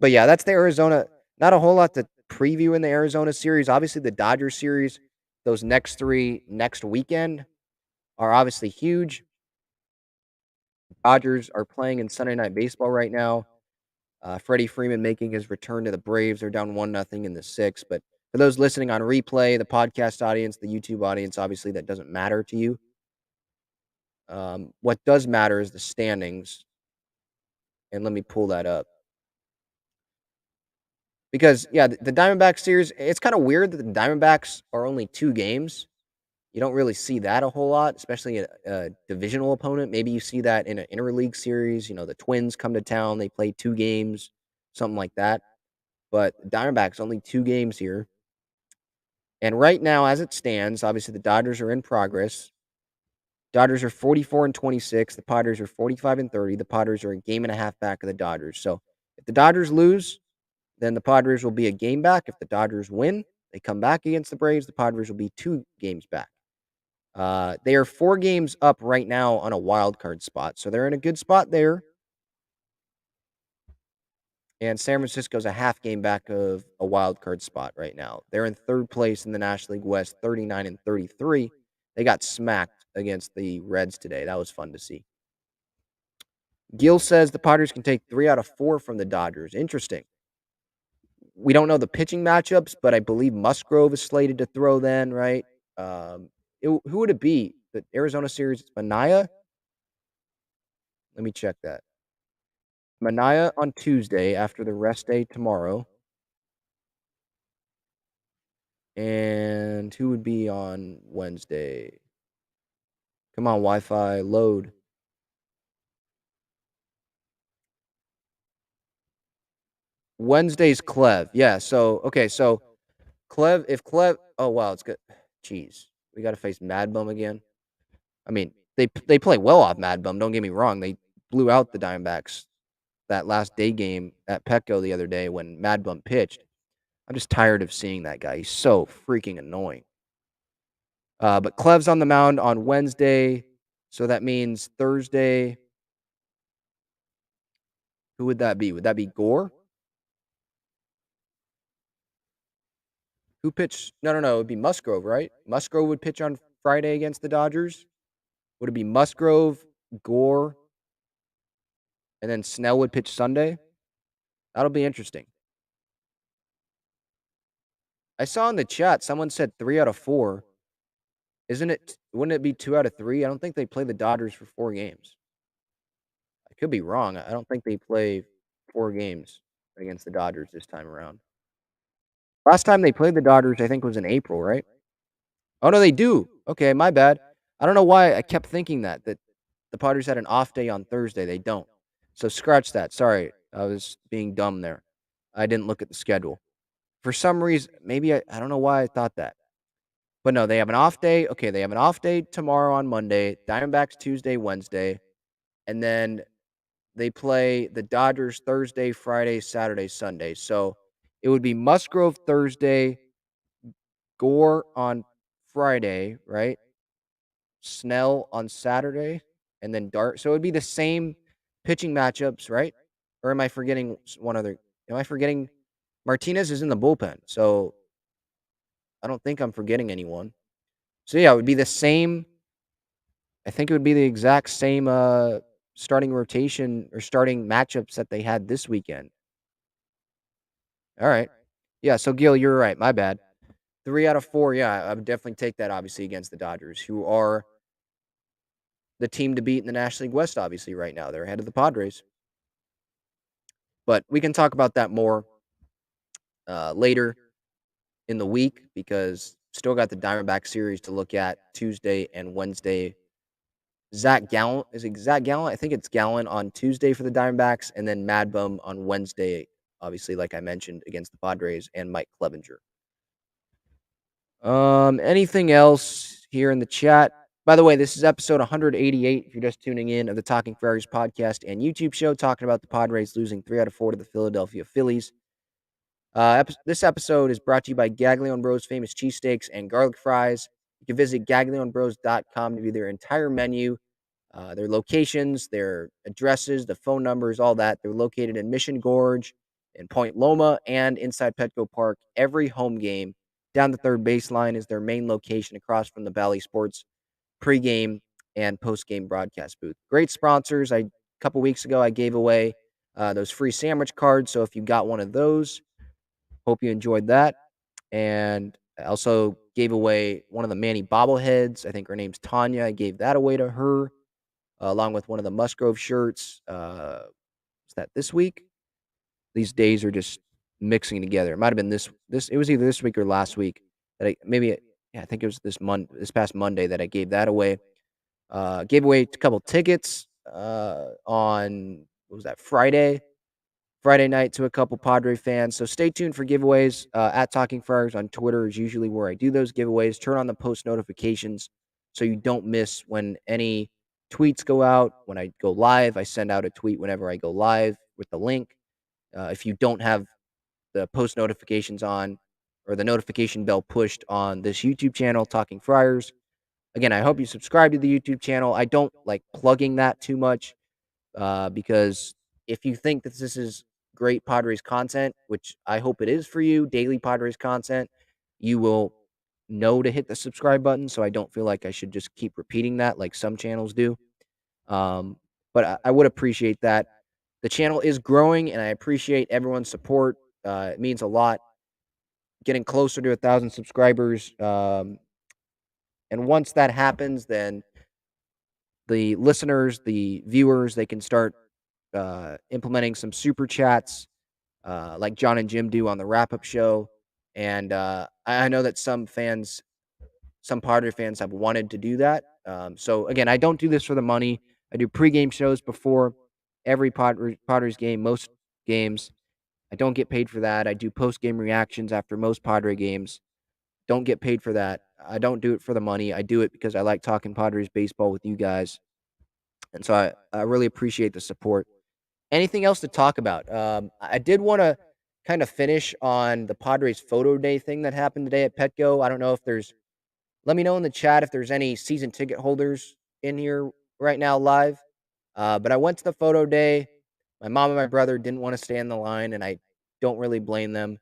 but yeah, that's the Arizona. Not a whole lot to preview in the Arizona series. Obviously, the Dodgers series, those next three next weekend are obviously huge. Dodgers are playing in Sunday Night Baseball right now. Freddie Freeman making his return to the Braves. They're down 1-0 in the sixth. But for those listening on replay, the podcast audience, the YouTube audience, obviously that doesn't matter to you. What does matter is the standings. And let me pull that up. Because, yeah, the Diamondback series, it's kind of weird that the Diamondbacks are only 2 games. You don't really see that a whole lot, especially a divisional opponent. Maybe you see that in an interleague series. You know, the Twins come to town, they play 2 games, something like that. But the Diamondbacks only 2 games here. And right now, as it stands, obviously the Dodgers are in progress. Dodgers are 44-26. The Padres are 45-30. The Padres are a game and a half back of the Dodgers. So if the Dodgers lose, then the Padres will be a game back. If the Dodgers win, they come back against the Braves. The Padres will be 2 games back. They are 4 games up right now on a wild card spot, so they're in a good spot there. And San Francisco's a half game back of a wild card spot right now. They're in 3rd place in the National League West, 39-33. They got smacked against the Reds today. That was fun to see. Gil says the Padres can take 3 out of 4 from the Dodgers. Interesting. We don't know the pitching matchups, but I believe Musgrove is slated to throw then, right? Who would it be? The Arizona series, it's Manaya? Let me check that. Manaya on Tuesday after the rest day tomorrow. And who would be on Wednesday? Come on, Wi-Fi, load. Wednesday's Clev. Yeah, so, okay, so Oh wow, it's good. Jeez, we got to face Mad Bum again. I mean, they play well off Mad Bum. Don't get me wrong. They blew out the Diamondbacks that last day game at Petco the other day when Mad Bum pitched. I'm just tired of seeing that guy. He's so freaking annoying. But Clev's on the mound on Wednesday, so that means Thursday. Who would that be? Would that be Gore? Who pitched? No. It would be Musgrove, right? Musgrove would pitch on Friday against the Dodgers. Would it be Musgrove, Gore, and then Snell would pitch Sunday? That'll be interesting. I saw in the chat someone said 3 out of 4. Isn't it? Wouldn't it be 2 out of 3? I don't think they play the Dodgers for 4 games. I could be wrong. I don't think they play 4 games against the Dodgers this time around. Last time they played the Dodgers, I think, was in April, right? Oh, no, they do. Okay, my bad. I don't know why I kept thinking that the Padres had an off day on Thursday. They don't. So scratch that. Sorry, I was being dumb there. I didn't look at the schedule. For some reason, maybe I don't know why I thought that. But no, they have an off day. Okay, they have an off day tomorrow on Monday, Diamondbacks Tuesday, Wednesday, and then they play the Dodgers Thursday, Friday, Saturday, Sunday. So it would be Musgrove Thursday, Gore on Friday, right? Snell on Saturday, and then Dart. So it would be the same pitching matchups, right? Or am I forgetting one other? Am I forgetting? Martinez is in the bullpen, so I don't think I'm forgetting anyone. So yeah, it would be the same. I think it would be the exact same starting rotation or starting matchups that they had this weekend. All right. Yeah, so Gil, you're right. My bad. 3 out of 4. Yeah, I would definitely take that, obviously, against the Dodgers, who are the team to beat in the National League West, obviously, right now. They're ahead of the Padres. But we can talk about that more later in the week because still got the Diamondback series to look at Tuesday and Wednesday. Zach Gallen, is it Zach Gallen? I think it's Gallen on Tuesday for the Diamondbacks, and then Mad Bum on Wednesday, obviously, like I mentioned, against the Padres and Mike Clevenger. Anything else here in the chat? By the way, this is episode 188. If you're just tuning in of the Talking Friars podcast and YouTube show, talking about the Padres losing 3 out of 4 to the Philadelphia Phillies. This episode is brought to you by Gaglione Bros Famous Cheesesteaks and Garlic Fries. You can visit gaglionebros.com to view their entire menu, their locations, their addresses, the phone numbers, all that. They're located in Mission Gorge, in Point Loma, and inside Petco Park. Every home game down the third baseline is their main location across from the Valley Sports pregame and postgame broadcast booth. Great sponsors. A couple weeks ago, I gave away those free sandwich cards. So if you got one of those, hope you enjoyed that. And I also gave away one of the Manny bobbleheads. I think her name's Tanya. I gave that away to her, along with one of the Musgrove shirts. Is that this week? These days are just mixing together. It might have been this. It was either this week or last week that I think it was this past Monday that I gave that away. Gave away a couple tickets on what was that Friday night to a couple Padre fans. So stay tuned for giveaways. At Talking Friars on Twitter is usually where I do those giveaways. Turn on the post notifications so you don't miss when any tweets go out. When I go live, I send out a tweet whenever I go live with the link. If you don't have the post notifications on or the notification bell pushed on this YouTube channel, Talking Friars, again, I hope you subscribe to the YouTube channel. I don't like plugging that too much because if you think that this is great Padres content, which I hope it is for you, daily Padres content, you will know to hit the subscribe button. So I don't feel like I should just keep repeating that like some channels do. But I would appreciate that. The channel is growing, and I appreciate everyone's support. It means a lot. Getting closer to 1,000 subscribers. And once that happens, then the listeners, the viewers, they can start implementing some super chats like John and Jim do on the wrap-up show. And I know that some Padre fans have wanted to do that. So, again, I don't do this for the money. I do pregame shows before every Padres game, most games. I don't get paid for that. I do post-game reactions after most Padre games. Don't get paid for that. I don't do it for the money. I do it because I like talking Padres baseball with you guys. And so I really appreciate the support. Anything else to talk about? I did want to kind of finish on the Padres photo day thing that happened today at Petco. I don't know if there's, let me know in the chat if there's any season ticket holders in here right now live. But I went to the photo day. My mom and my brother didn't want to stay in the line, and I don't really blame them.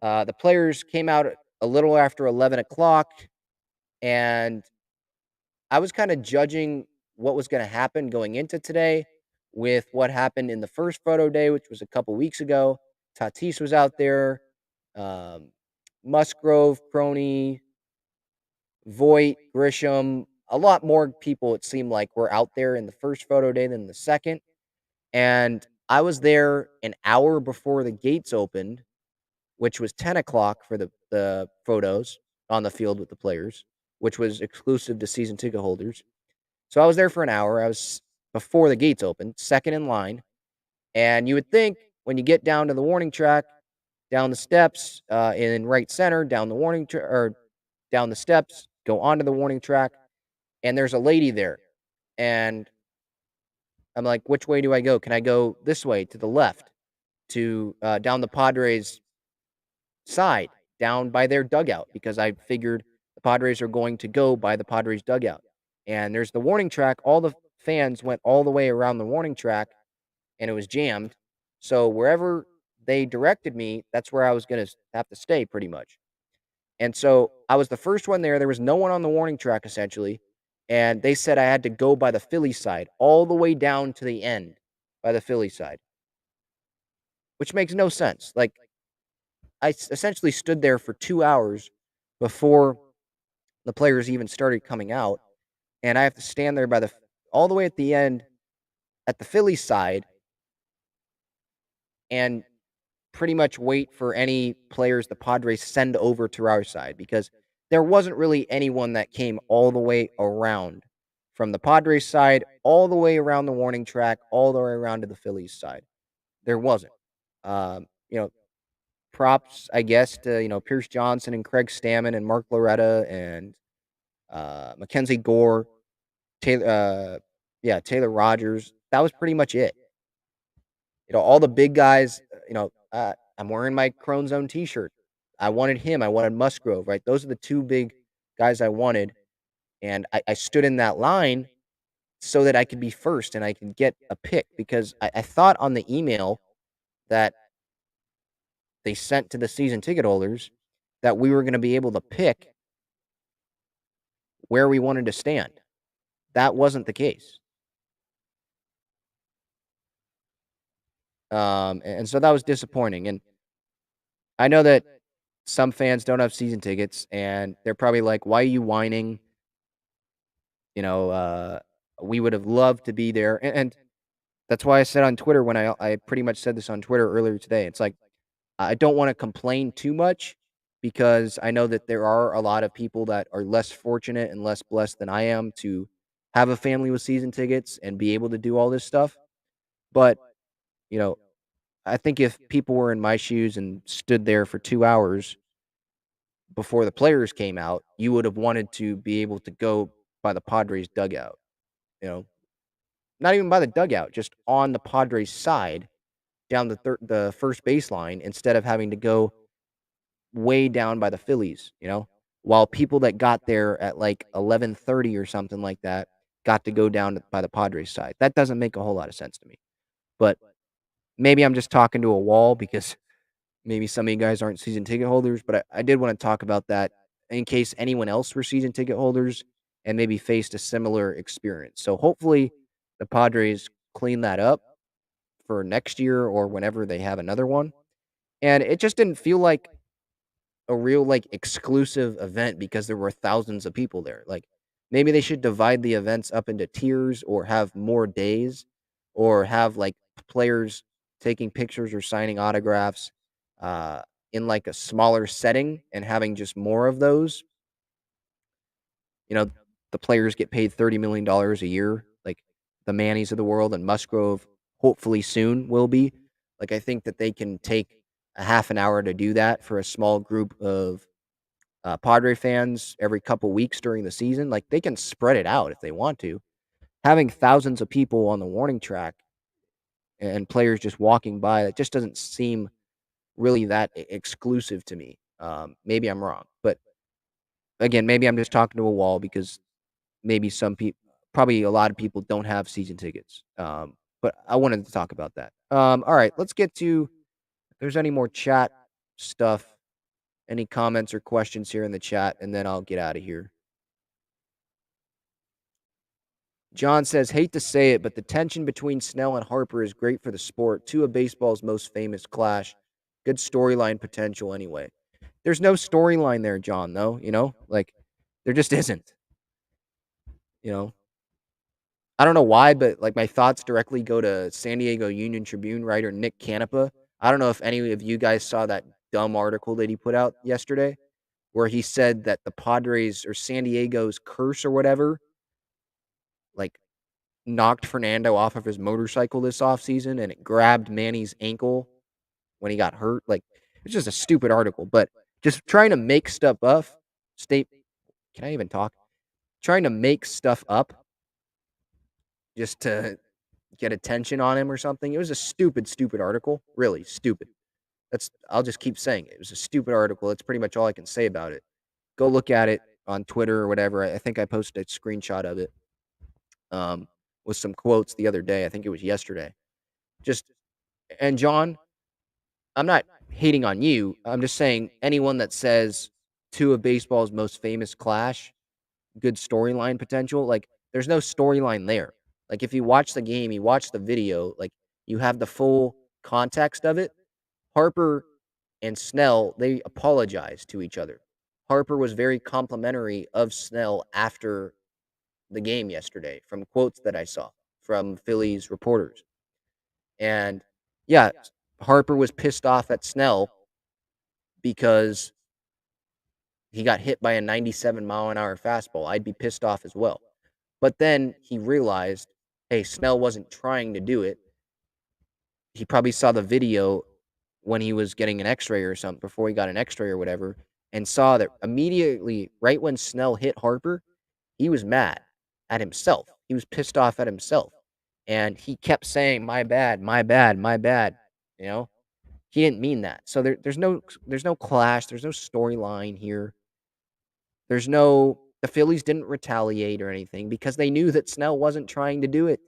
The players came out a little after 11 o'clock, and I was kind of judging what was going to happen going into today with what happened in the first photo day, which was a couple weeks ago. Tatis was out there, um, Musgrove, Crony, Voit, Grisham. A lot more people, it seemed like, were out there in the first photo day than the second. And I was there an hour before the gates opened, which was 10 o'clock for the photos on the field with the players, which was exclusive to season ticket holders. So I was there for an hour. I was before the gates opened, second in line. And you would think when you get down to the warning track, down the steps in right center, down the warning or down the steps, go onto the warning track, and there's a lady there. And I'm like, which way do I go? Can I go this way to the left to down the Padres side, down by their dugout? Because I figured the Padres are going to go by the Padres dugout. And there's the warning track. All the fans went all the way around the warning track, and it was jammed. So wherever they directed me, that's where I was going to have to stay pretty much. And so I was the first one there. There was no one on the warning track, essentially. And they said I had to go by the Philly side, all the way down to the end by the Philly side, which makes no sense. Like, I essentially stood there for 2 hours before the players even started coming out, and I have to stand there by the all the way at the end at the Philly side and pretty much wait for any players the Padres send over to our side, because there wasn't really anyone that came all the way around from the Padres side, all the way around the warning track, all the way around to the Phillies side. There wasn't. You know, props, I guess, to, Pierce Johnson and Craig Stammen and Mark Loretta and Mackenzie Gore, Taylor Rogers. That was pretty much it. All the big guys, I'm wearing my Crone Zone t-shirt. I wanted him. I wanted Musgrove, right? Those are the two big guys I wanted. And I stood in that line so that I could be first and I could get a pick, because I thought on the email that they sent to the season ticket holders that we were going to be able to pick where we wanted to stand. That wasn't the case. And so that was disappointing. And I know that some fans don't have season tickets, and they're probably like, why are you whining? You know, we would have loved to be there. And that's why I said on Twitter, when I pretty much said this on Twitter earlier today, it's like, I don't want to complain too much, because I know that there are a lot of people that are less fortunate and less blessed than I am to have a family with season tickets and be able to do all this stuff. But, you know, I think if people were in my shoes and stood there for 2 hours before the players came out, you would have wanted to be able to go by the Padres dugout, you know, not even by the dugout, just on the Padres side down the first baseline, instead of having to go way down by the Phillies, while people that got there at like 11:30 or something like that got to go down by the Padres side. That doesn't make a whole lot of sense to me. But maybe I'm just talking to a wall, because maybe some of you guys aren't season ticket holders, but I did want to talk about that in case anyone else were season ticket holders and maybe faced a similar experience. So hopefully the Padres clean that up for next year or whenever they have another one. And it just didn't feel like a real, like, exclusive event because there were thousands of people there. Like, maybe they should divide the events up into tiers, or have more days, or have like players taking pictures or signing autographs uh, in like a smaller setting, and having just more of those. You know, the players get paid $30 million a year, like the Mannies of the world, and Musgrove hopefully soon will be. Like, I think that they can take a half an hour to do that for a small group of Padre fans every couple weeks during the season. Like, they can spread it out if they want to. Having thousands of people on the warning track and players just walking by, that just doesn't seem really that exclusive to me. Maybe I'm wrong, but again, maybe I'm just talking to a wall because maybe some people, probably a lot of people, don't have season tickets. But I wanted to talk about that. All right, let's get to if there's any more chat stuff, any comments or questions here in the chat, and then I'll get out of here. John says, hate to say it, but the tension between Snell and Harper is great for the sport. Two of baseball's most famous clash. Good storyline potential anyway. There's no storyline there, John, though, like there just isn't. You know, I don't know why, but like my thoughts directly go to San Diego Union Tribune writer Nick Canepa. I don't know if any of you guys saw that dumb article that he put out yesterday where he said that the Padres or San Diego's curse or whatever, like knocked Fernando off of his motorcycle this offseason and it grabbed Manny's ankle when he got hurt. Like, it's just a stupid article, but just trying to make stuff up. Can I even talk? Trying to make stuff up just to get attention on him or something. It was a stupid, stupid article. Really stupid. I'll just keep saying it. It was a stupid article. That's pretty much all I can say about it. Go look at it on Twitter or whatever. I think I posted a screenshot of it with some quotes the other day. I think it was yesterday. And John, I'm not hating on you. I'm just saying anyone that says two of baseball's most famous clash, good storyline potential, like there's no storyline there. Like if you watch the game, you watch the video, like you have the full context of it. Harper and Snell, they apologized to each other. Harper was very complimentary of Snell after the game yesterday from quotes that I saw from Phillies reporters. And yeah, Harper was pissed off at Snell because he got hit by a 97-mile-an-hour fastball. I'd be pissed off as well. But then he realized, hey, Snell wasn't trying to do it. He probably saw the video when he was getting an x-ray or something, before he got an x-ray or whatever, and saw that immediately, right when Snell hit Harper, he was mad at himself. He was pissed off at himself. And he kept saying, my bad, my bad, my bad. You know, he didn't mean that. So there's no clash. There's no storyline here. The Phillies didn't retaliate or anything because they knew that Snell wasn't trying to do it.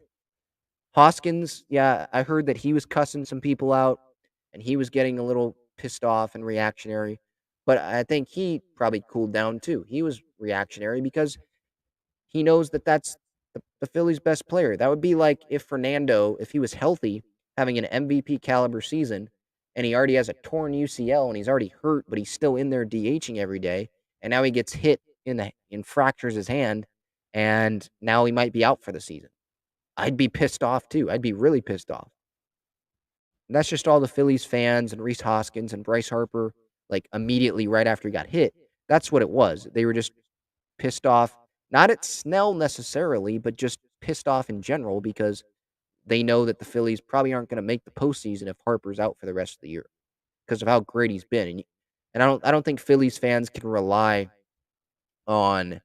Hoskins, yeah, I heard that he was cussing some people out and he was getting a little pissed off and reactionary. But I think he probably cooled down too. He was reactionary because he knows that that's the Phillies' best player. That would be like if Fernando, if he was healthy, having an MVP caliber season, and he already has a torn UCL and he's already hurt, but he's still in there DHing every day, and now he gets hit and fractures his hand, and now he might be out for the season. I'd be pissed off too. I'd be really pissed off. And that's just all the Phillies fans and Rhys Hoskins and Bryce Harper, like immediately right after he got hit. That's what it was. They were just pissed off, not at Snell necessarily, but just pissed off in general because they know that the Phillies probably aren't going to make the postseason if Harper's out for the rest of the year because of how great he's been. And I don't think Phillies fans can rely on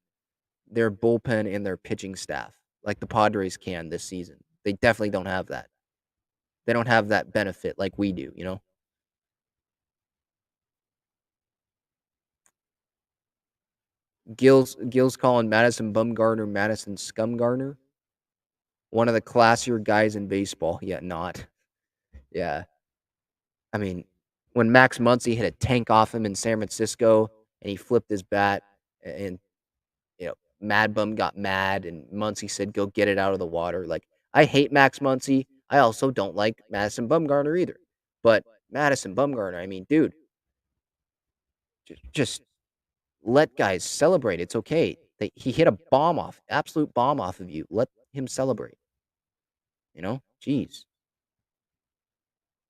their bullpen and their pitching staff like the Padres can this season. They definitely don't have that. They don't have that benefit like we do, Gil's calling Madison Bumgarner Madison Scumgarner. One of the classier guys in baseball, yet not. Yeah. I mean, when Max Muncy hit a tank off him in San Francisco and he flipped his bat and Mad Bum got mad and Muncy said, go get it out of the water. Like, I hate Max Muncy. I also don't like Madison Bumgarner either. But Madison Bumgarner, I mean, dude, just let guys celebrate. It's okay. He hit a absolute bomb off of you. Let him celebrate. Jeez.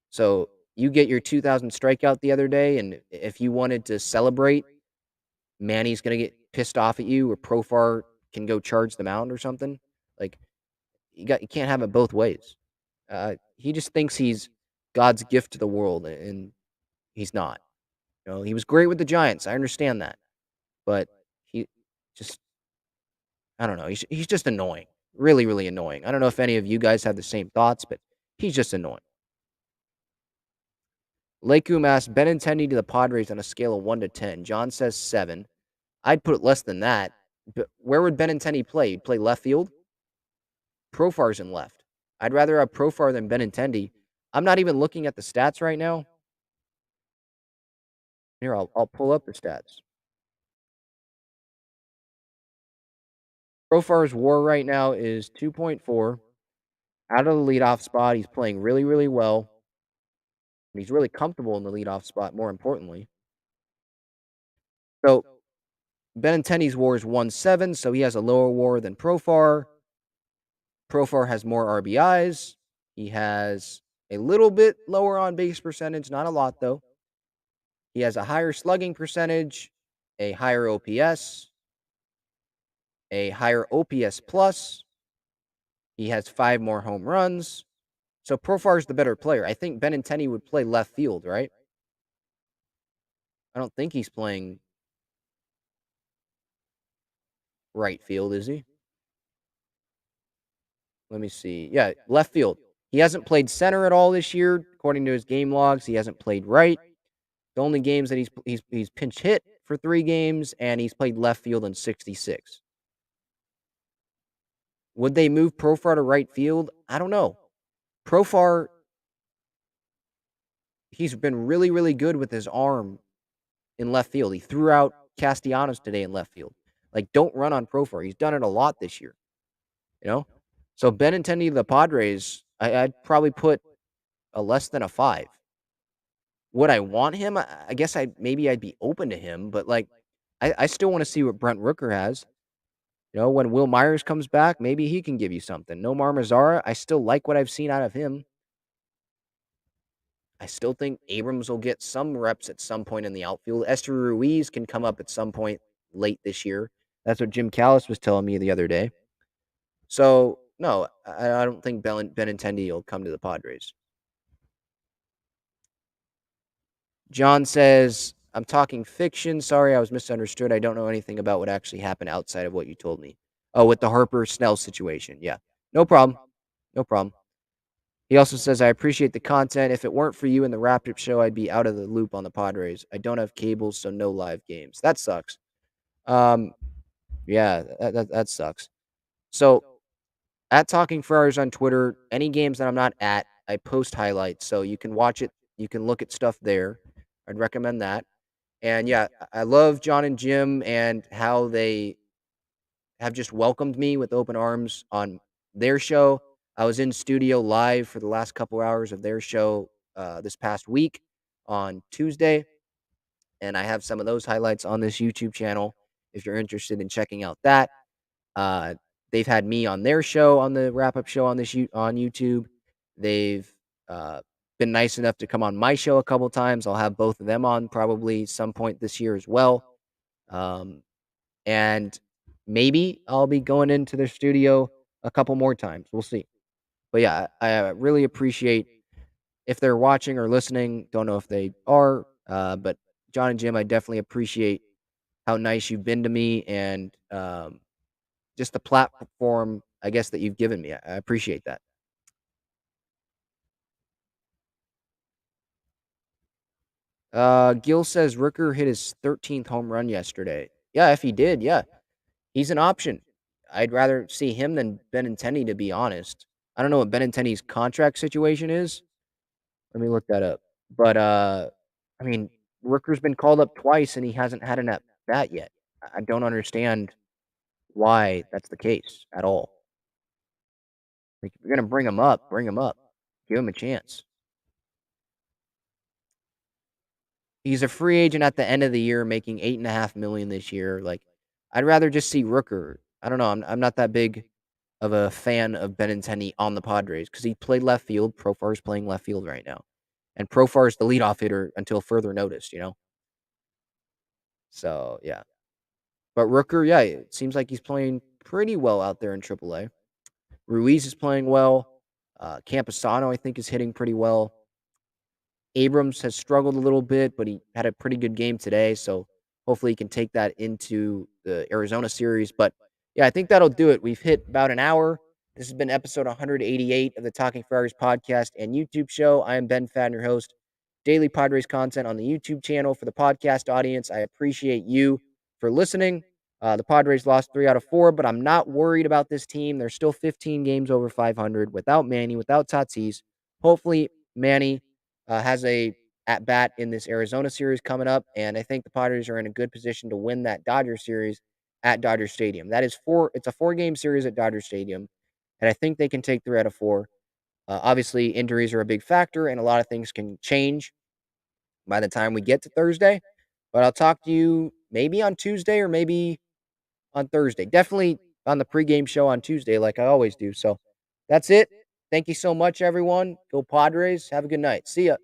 So you get your 2,000 strikeout the other day, and if you wanted to celebrate, Manny's going to get pissed off at you, or Profar can go charge the mound or something. Like, you can't have it both ways. He just thinks he's God's gift to the world, and he's not. He was great with the Giants. I understand that, but he just I don't know. He's just annoying. Really, really annoying. I don't know if any of you guys have the same thoughts, but he's just annoying. Lakum asks Benintendi to the Padres on a scale of 1 to 10. John says 7. I'd put it less than that. But where would Benintendi play? He'd play left field? Profar's in left. I'd rather have Profar than Benintendi. I'm not even looking at the stats right now. Here, I'll pull up the stats. Profar's WAR right now is 2.4. Out of the leadoff spot, he's playing really, really well. And he's really comfortable in the leadoff spot, more importantly. So Benintendi's WAR is 1.7, so he has a lower WAR than Profar. Profar has more RBIs. He has a little bit lower on base percentage, not a lot though. He has a higher slugging percentage, a higher OPS, a higher OPS plus. He has 5 more home runs. So Profar's the better player. I think Benintendi would play left field, right? I don't think he's playing right field, is he? Let me see. Yeah, left field. He hasn't played center at all this year, according to his game logs. He hasn't played right. The only games that he's pinch hit for 3 games, and he's played left field in 66. Would they move Profar to right field? I don't know. Profar, he's been really, really good with his arm in left field. He threw out Castellanos today in left field. Like, don't run on Profar. He's done it a lot this year. So Benintendi to the Padres, I'd probably put a less than a 5. Would I want him? I guess I'd be open to him, but like I still want to see what Brent Rooker has. When Will Myers comes back, maybe he can give you something. Nomar Mazara, I still like what I've seen out of him. I still think Abrams will get some reps at some point in the outfield. Esther Ruiz can come up at some point late this year. That's what Jim Callis was telling me the other day. So, no, I don't think Benintendi will come to the Padres. John says, I'm talking fiction. Sorry, I was misunderstood. I don't know anything about what actually happened outside of what you told me. Oh, with the Harper Snell situation. Yeah. No problem. No problem. He also says, I appreciate the content. If it weren't for you and the wrap-up show, I'd be out of the loop on the Padres. I don't have cables, so no live games. That sucks. Yeah, that sucks. So, at Talking Friars on Twitter, any games that I'm not at, I post highlights. So you can watch it. You can look at stuff there. I'd recommend that. And yeah, I love John and Jim and how they have just welcomed me with open arms on their show. I was in studio live for the last couple hours of their show this past week on Tuesday. And I have some of those highlights on this YouTube channel if you're interested in checking out that. They've had me on their show, on the wrap-up show on YouTube. They've been nice enough to come on my show a couple times. I'll have both of them on probably some point this year as well. And maybe I'll be going into their studio a couple more times. We'll see. But yeah, I really appreciate if they're watching or listening. Don't know if they are, but John and Jim, I definitely appreciate how nice you've been to me and just the platform, I guess, that you've given me. I appreciate that. Gil says Rooker hit his 13th home run yesterday. Yeah, if he did, yeah. He's an option. I'd rather see him than Benintendi, to be honest. I don't know what Benintendi's contract situation is. Let me look that up. But, I mean, Rooker's been called up twice, and he hasn't had an at-bat yet. I don't understand why that's the case at all. Like, if you're going to bring him up, bring him up. Give him a chance. He's a free agent at the end of the year, making $8.5 million this year. Like, I'd rather just see Rooker. I don't know. I'm not that big of a fan of Benintendi on the Padres because he played left field. Profar's playing left field right now, and Profar's the leadoff hitter until further notice. So yeah. But Rooker, yeah, it seems like he's playing pretty well out there in AAA. Ruiz is playing well. Camposano, I think, is hitting pretty well. Abrams has struggled a little bit, but he had a pretty good game today, so hopefully he can take that into the Arizona series. But yeah, I think that'll do it. We've hit about an hour. This has been episode 188 of the Talking Friars podcast and YouTube show. I am Ben Fadden, your host. Daily Padres content on the YouTube channel. For the podcast audience, I appreciate you for listening. The Padres lost 3 out of 4, but I'm not worried about this team. They're still 15 games over 500 without Manny, without Tatis. Hopefully, Manny has a at bat in this Arizona series coming up, and I think the Padres are in a good position to win that Dodger series at Dodger Stadium. It's a 4-game series at Dodger Stadium, and I think they can take 3 out of 4. Obviously, injuries are a big factor, and a lot of things can change by the time we get to Thursday. But I'll talk to you maybe on Tuesday or maybe on Thursday. Definitely on the pregame show on Tuesday, like I always do. So that's it. Thank you so much, everyone. Go Padres. Have a good night. See ya.